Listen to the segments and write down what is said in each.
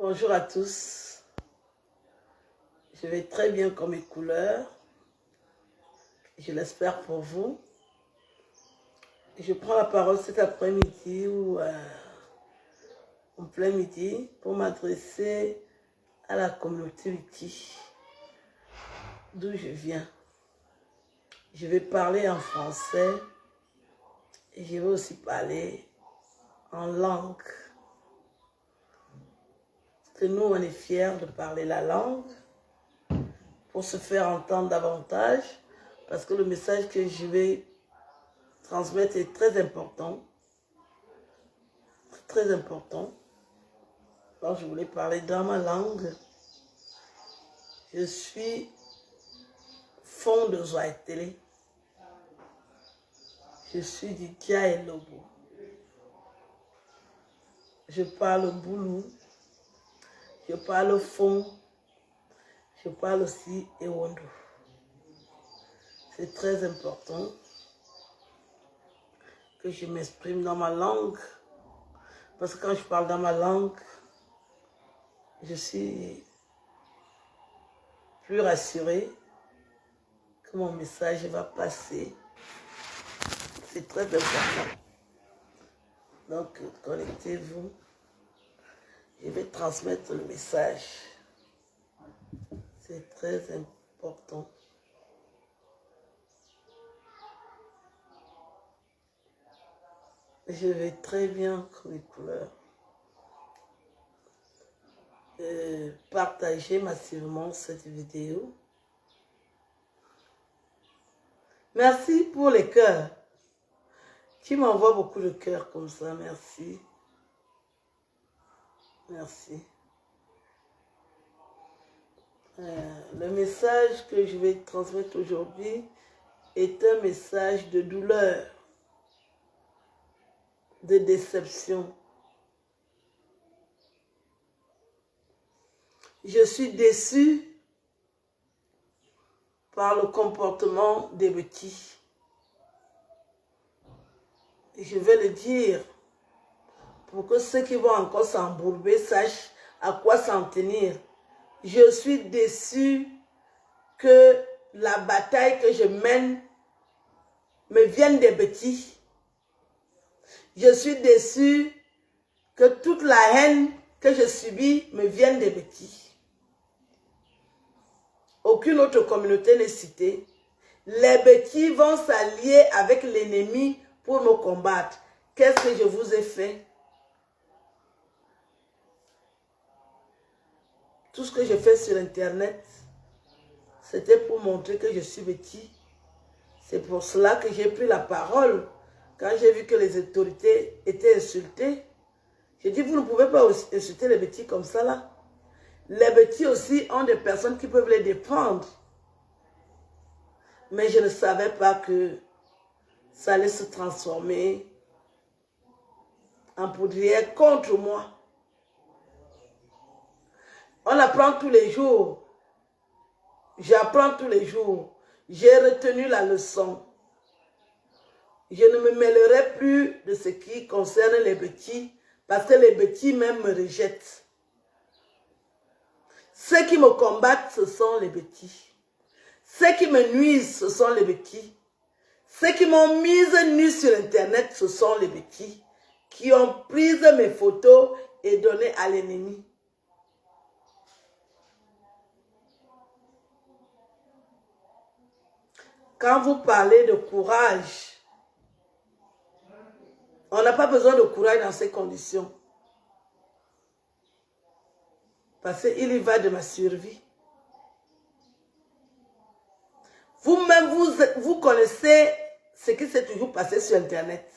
Bonjour à tous. Je vais très bien comme mes couleurs. Je l'espère pour vous. Je prends la parole cet après-midi ou en plein midi pour m'adresser à la communauté Wiki d'où je viens. Je vais parler en français et je vais aussi parler en langue. Parce que nous, on est fiers de parler la langue pour se faire entendre davantage, parce que le message que je vais transmettre est très important. Très important. Alors, je voulais parler dans ma langue. Je suis fond de Zoaitele. Je suis du Dia et Lobo. Je parle Boulou. Je parle Fond. Je parle aussi Ewondo. C'est très important que je m'exprime dans ma langue. Parce que quand je parle dans ma langue, je suis plus rassurée que mon message va passer. C'est très important. Donc, connectez-vous. Je vais transmettre le message. C'est très important. Je vais très bien comme les couleurs. Partagez massivement cette vidéo. Merci pour les cœurs. Qui m'envoie beaucoup de cœurs comme ça, merci. Merci. Le message que je vais transmettre aujourd'hui est un message de douleur, de déception. Je suis déçue par le comportement des petits. Et je vais le dire pour que ceux qui vont encore s'embourber sachent à quoi s'en tenir. Je suis déçue que la bataille que je mène me vienne des petits. Je suis déçue que toute la haine que je subis me vienne des petits. Aucune autre communauté n'est citée. Les petits vont s'allier avec l'ennemi pour me combattre. Qu'est-ce que je vous ai fait? Tout ce que je fais sur Internet, c'était pour montrer que je suis petit. C'est pour cela que j'ai pris la parole. Quand j'ai vu que les autorités étaient insultées, j'ai dit, vous ne pouvez pas insulter les petits comme ça là. Les petits aussi ont des personnes qui peuvent les défendre. Mais je ne savais pas que ça allait se transformer en poudrière contre moi. On apprend tous les jours. J'apprends tous les jours. J'ai retenu la leçon. Je ne me mêlerai plus de ce qui concerne les petits parce que les petits même me rejettent. Ceux qui me combattent, ce sont les petits. Ceux qui me nuisent, ce sont les petits. Ceux qui m'ont mise nue sur Internet, ce sont les petits qui ont pris mes photos et donné à l'ennemi. Quand vous parlez de courage, on n'a pas besoin de courage dans ces conditions. Parce qu'il y va de ma survie. Vous-même, vous connaissez ce qui s'est toujours passé sur Internet.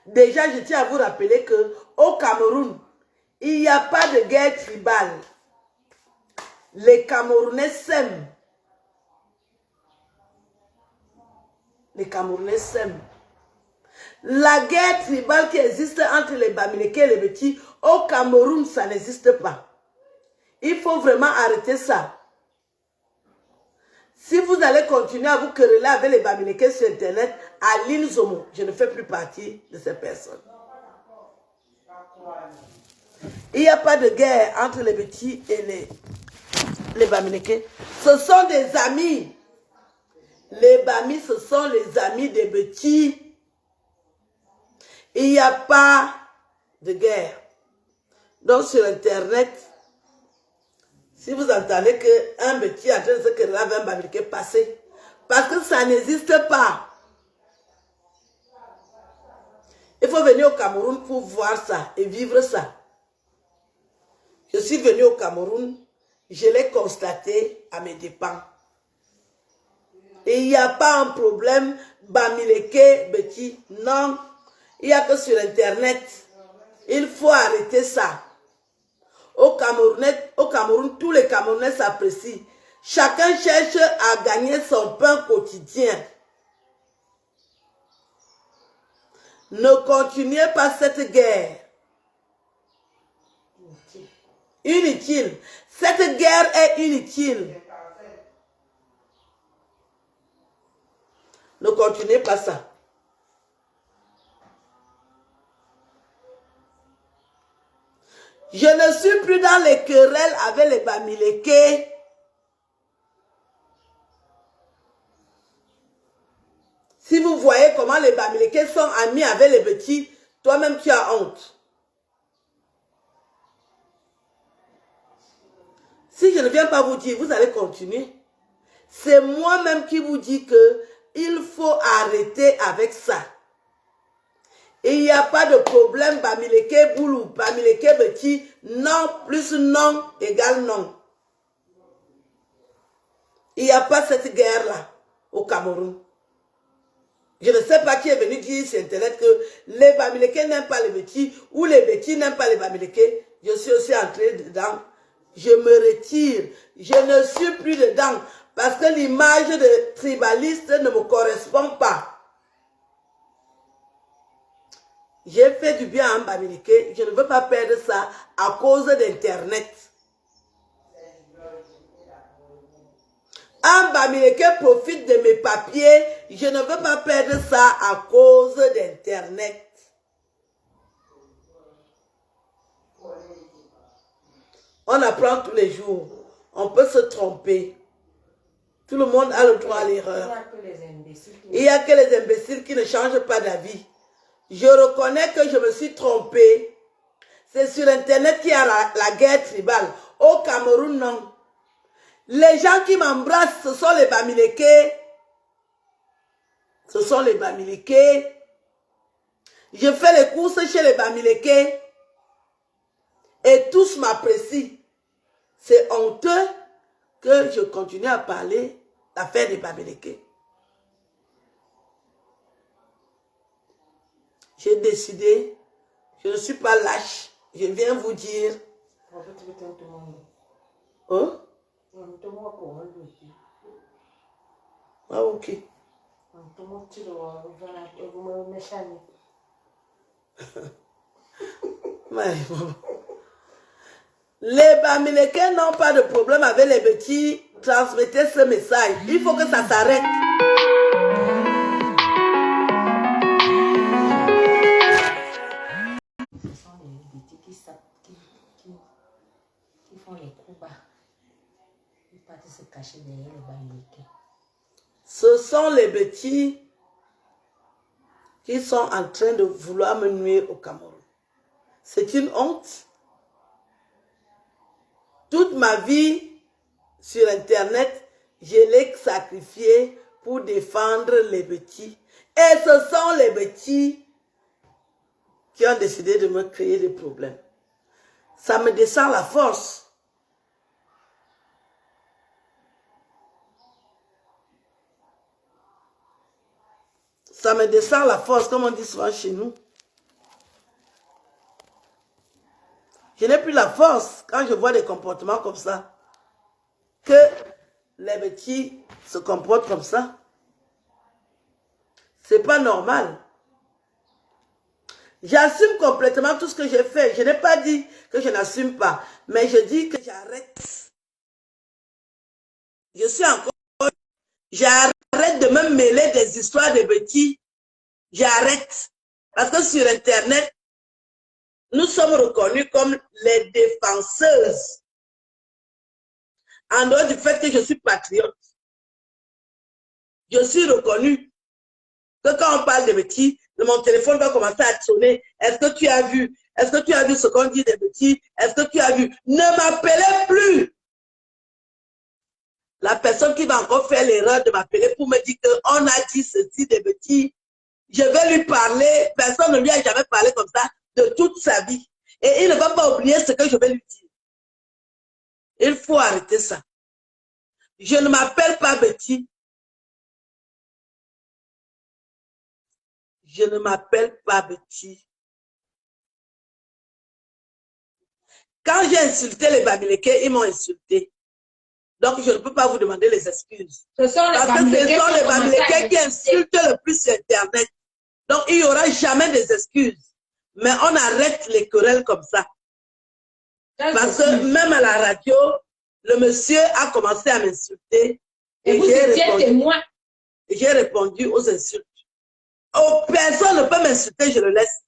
Déjà, je tiens à vous rappeler qu'au Cameroun, il n'y a pas de guerre tribale. Les Camerounais s'aiment. Les Camerounais s'aiment. La guerre tribale qui existe entre les Bamileke et les petits, au Cameroun, ça n'existe pas. Il faut vraiment arrêter ça. Si vous allez continuer à vous quereller avec les Bamileke sur Internet, Aline Zomo, je ne fais plus partie de ces personnes. Il n'y a pas de guerre entre les petits et les Bamileke. Ce sont des amis. Les Bamis, ce sont les amis des petits. Il n'y a pas de guerre. Donc sur Internet, si vous entendez qu'un petit est en train de se quereller avec un Bamileke, passez. Parce que ça n'existe pas. Il faut venir au Cameroun pour voir ça et vivre ça. Je suis venu au Cameroun, je l'ai constaté à mes dépens. Et il n'y a pas un problème Bamileke, Betty, non. Il n'y a que sur Internet. Il faut arrêter ça. Au Cameroun, tous les Camerounais s'apprécient. Chacun cherche à gagner son pain quotidien. Ne continuez pas cette guerre. Inutile. Cette guerre est inutile. Ne continuez pas ça. Je ne suis plus dans les querelles avec les Bamileke. Si vous voyez comment les Bamileke sont amis avec les petits, toi-même tu as honte. Si je ne viens pas vous dire, vous allez continuer. C'est moi-même qui vous dis que il faut arrêter avec ça. Et il n'y a pas de problème Bamileke Boulou, Bamileke Petit, non plus non égale non. Il n'y a pas cette guerre-là au Cameroun. Je ne sais pas qui est venu dire sur Internet que les Bamileke n'aiment pas les petits ou les petits n'aiment pas les Bamileke. Je suis aussi entré dedans. Je me retire. Je ne suis plus dedans parce que l'image de tribaliste ne me correspond pas. J'ai fait du bien à un Bamileke. Je ne veux pas perdre ça à cause d'Internet. Un Bamileke profite de mes papiers. Je ne veux pas perdre ça à cause d'Internet. On apprend tous les jours. On peut se tromper. Tout le monde a le droit à l'erreur. Il n'y a que les imbéciles qui ne changent pas d'avis. Je reconnais que je me suis trompée. C'est sur Internet qu'il y a la guerre tribale. Au Cameroun, non. Les gens qui m'embrassent, ce sont les Bamileke. Ce sont les Bamileke. Je fais les courses chez les Bamileke. Et tous m'apprécient. C'est honteux que je continue à parler d'affaires des Bamileke. J'ai décidé, je ne suis pas lâche. Je viens vous dire. Hein? Ah, ok. Les Bamileke n'ont pas de problème avec les petits. Transmettez ce message. Il faut que ça s'arrête. Ce sont les petits qui font les coups bas. Ils partent se cacher derrière les Bamileke. Ce sont les petits qui sont en train de vouloir me nuire au Cameroun. C'est une honte. Toute ma vie sur Internet, je l'ai sacrifié pour défendre les petits. Et ce sont les petits qui ont décidé de me créer des problèmes. Ça me descend la force. Ça me descend la force, comme on dit souvent chez nous. Je n'ai plus la force quand je vois des comportements comme ça. Que les petits se comportent comme ça. C'est pas normal. J'assume complètement tout ce que j'ai fait. Je n'ai pas dit que je n'assume pas. Mais je dis que j'arrête. Je suis encore... J'arrête de me mêler des histoires de petits. J'arrête. Parce que sur Internet, nous sommes reconnus comme les défenseuses. En dehors du fait que je suis patriote, je suis reconnue que quand on parle de Betty, mon téléphone va commencer à sonner. Est-ce que tu as vu? Est-ce que tu as vu ce qu'on dit de Betty? Est-ce que tu as vu? Ne m'appelez plus. La personne qui va encore faire l'erreur de m'appeler pour me dire qu'on a dit ceci de Betty, je vais lui parler. Personne ne lui a jamais parlé comme ça de toute sa vie. Et il ne va pas oublier ce que je vais lui dire. Il faut arrêter ça. Je ne m'appelle pas Betty. Je ne m'appelle pas Betty. Quand j'ai insulté les Bamileke, ils m'ont insulté. Donc, je ne peux pas vous demander les excuses. Parce que ce sont les Bamileke qui insultent le plus sur Internet. Donc, il n'y aura jamais des excuses. Mais on arrête les querelles comme ça. Parce que même à la radio, le monsieur a commencé à m'insulter. Et vous étiez témoin. J'ai répondu aux insultes. Oh, personne ne peut m'insulter, je le laisse.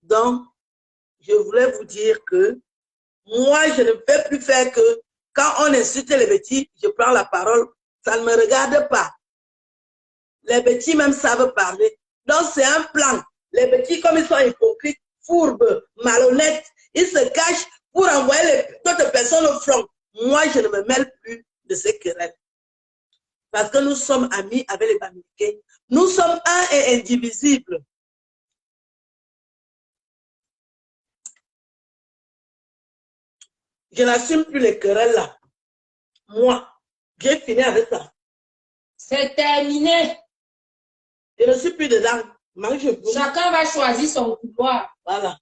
Donc, je voulais vous dire que moi, je ne vais plus faire que quand on insulte les petits, je prends la parole. Ça ne me regarde pas. Les petits même savent parler. Donc, c'est un plan. Les petits, comme ils sont hypocrites, fourbes, malhonnêtes, ils se cachent pour envoyer d'autres personnes au front. Moi, je ne me mêle plus de ces querelles. Parce que nous sommes amis avec les Bamileke. Nous sommes un et indivisibles. Je n'assume plus les querelles là. Moi, j'ai fini avec ça. C'est terminé. Je ne suis plus dedans. Chacun va choisir son pouvoir. Voilà.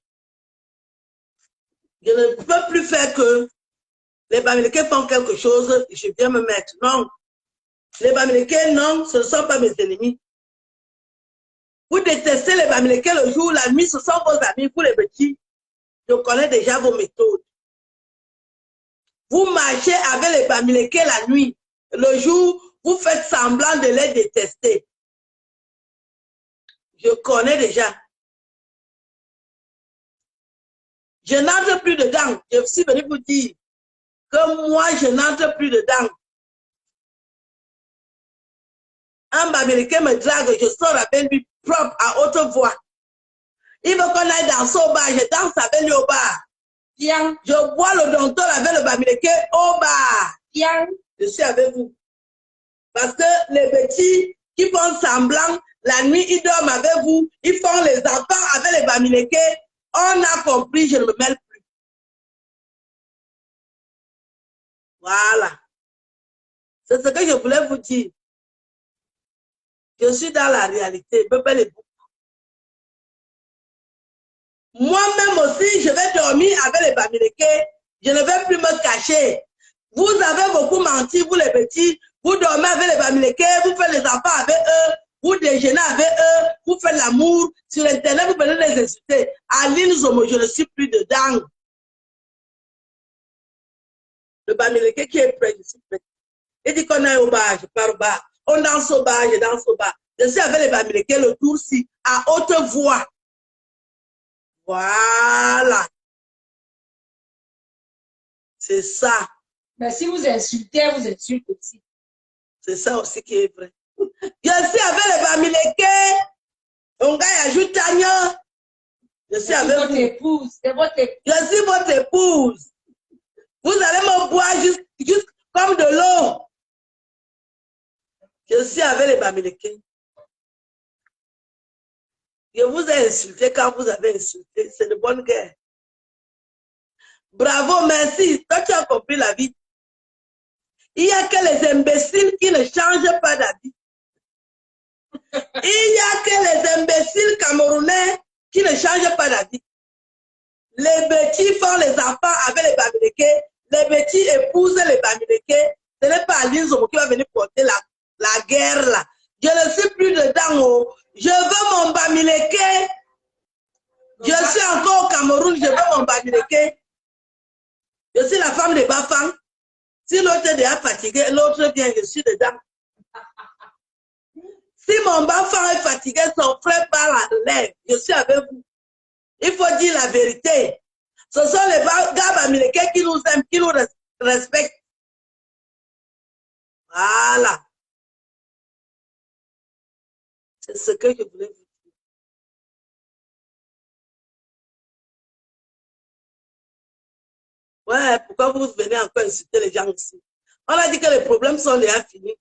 Je ne peux plus faire que les Bamileke font quelque chose, je viens me mettre. Non. Les Bamileke, non, ce ne sont pas mes ennemis. Vous détestez les Bamileke le jour, la nuit, ce sont vos amis, vous les petits. Je connais déjà vos méthodes. Vous marchez avec les Bamileke la nuit. Le jour, vous faites semblant de les détester. Je connais déjà. Je n'entre plus dedans. Je suis venu vous dire que moi, je n'entre plus dedans. Un Bamileke me drague, je sors avec lui propre à haute voix. Il veut qu'on aille danser au bar, je danse avec lui au bar. Bien. Je bois le dompteur avec le Bamileke au bar. Bien. Je suis avec vous. Parce que les petits qui font semblant, la nuit, ils dorment avec vous, ils font les enfants avec les Bamileke. On a compris, je ne me mêle plus. Voilà. C'est ce que je voulais vous dire. Je suis dans la réalité. Moi-même aussi, je vais dormir avec les Bamileke. Je ne vais plus me cacher. Vous avez beaucoup menti, vous les petits. Vous dormez avec les Bamileke, vous faites les enfants avec eux, vous déjeunez avec eux, vous faites l'amour. Sur Internet, vous venez les insulter. Aline Zomo, je ne suis plus dedans. Le Bamileke qui est prêt, je suis prêt. Il dit qu'on est au bar, je pars au bar. On danse au bar, je danse au bar. Je suis avec les Bamileke le tour-ci, à haute voix. Voilà. C'est ça. Mais si vous insultez, vous insultez aussi. C'est ça aussi qui est vrai. Je suis avec les Bamileke. On gagne ajoute Tanya. Je suis avec votre épouse. C'est votre épouse. Je suis votre épouse. Vous allez me boire juste comme de l'eau. Je suis avec les Bamileke. Je vous ai insulté quand vous avez insulté. C'est de bonne guerre. Bravo, merci. Toi, tu as compris la vie. Il n'y a que les imbéciles qui ne changent pas d'avis. Il n'y a que les imbéciles camerounais qui ne changent pas d'avis. Les petits font les enfants avec les Bamileke. Les petits épousent les Bamileke. Ce n'est pas Aline Zomo qui va venir porter la guerre là. Je ne suis plus dedans. Oh. Je veux mon Bamileke. Je suis encore au Cameroun. Je veux mon Bamileke. Je suis la femme de Bafang. Si l'autre est déjà fatigué, l'autre vient, je suis dedans. Si mon enfant est fatigué, son frère parle à l'air. Je suis avec vous. Il faut dire la vérité. Ce sont les gars américains qui nous aiment, qui nous respectent. Voilà. C'est ce que je voulais vous dire. Ouais, pourquoi vous venez encore insulter les gens ici? On a dit que les problèmes sont déjà finis.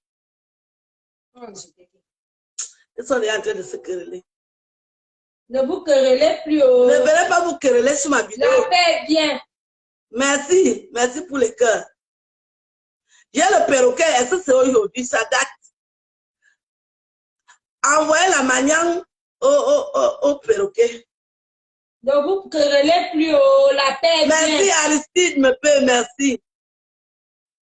Ils sont déjà en train de se quereller. Ne vous querellez plus. Oh. Ne venez pas vous quereller sur ma vidéo. La paix est bien. Merci. Merci pour les cœurs. J'ai le perroquet. Est-ce que c'est aujourd'hui? Ça date. Envoyez la manière au perroquet. Ne vous querellez plus. Oh. La paix est merci, bien. Aristide me paie. Merci.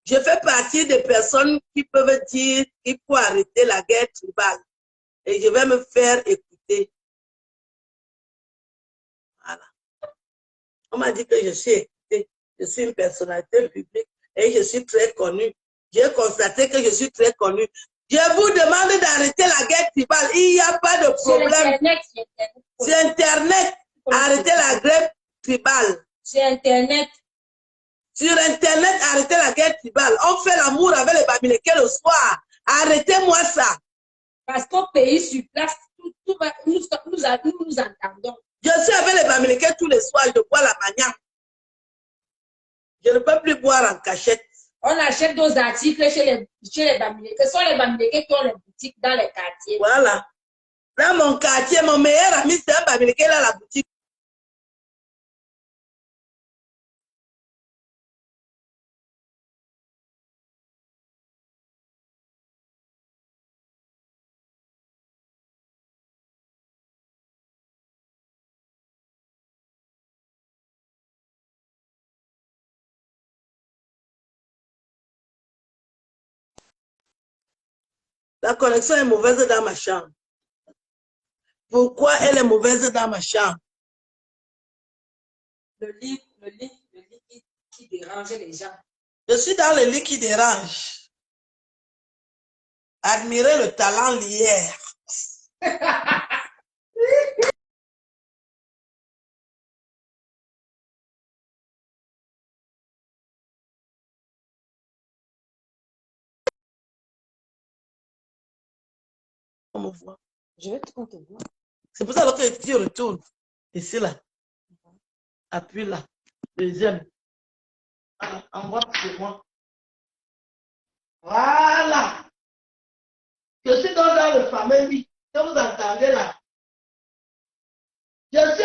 Je fais partie des personnes qui peuvent dire qu'il faut arrêter la guerre tribale. Et je vais me faire écouter. Voilà. On m'a dit que je suis écoutée. Je suis une personnalité publique et je suis très connue. J'ai constaté que je suis très connue. Je vous demande d'arrêter la guerre tribale. Il n'y a pas de problème. Sur Internet, arrêtez la guerre tribale. Sur Internet. Sur Internet, arrêtez la guerre tribale. On fait l'amour avec les Bamileke le soir. Arrêtez-moi ça. Parce qu'au pays sur place, nous entendons. Je suis avec les Bamileke tous les soirs. Je bois la manière. Je ne peux plus boire en cachette. On achète nos articles chez les Bamileke. Ce sont les Bamileke qui ont les boutiques dans les quartiers. Voilà. Dans mon quartier, mon meilleur ami, c'est un Bamileke, il a la boutique. La connexion est mauvaise dans ma chambre. Pourquoi elle est mauvaise dans ma chambre? Le lit qui dérange les gens. Je suis dans le lit qui dérange. Admirez le talent lière. On me voit. Je vais te voir. C'est pour ça que tu retournes. Ici, là. Appuie là. Deuxième. Envoie sur moi. Voilà. Je suis dans le fameux lit. Que vous entendez là. Je suis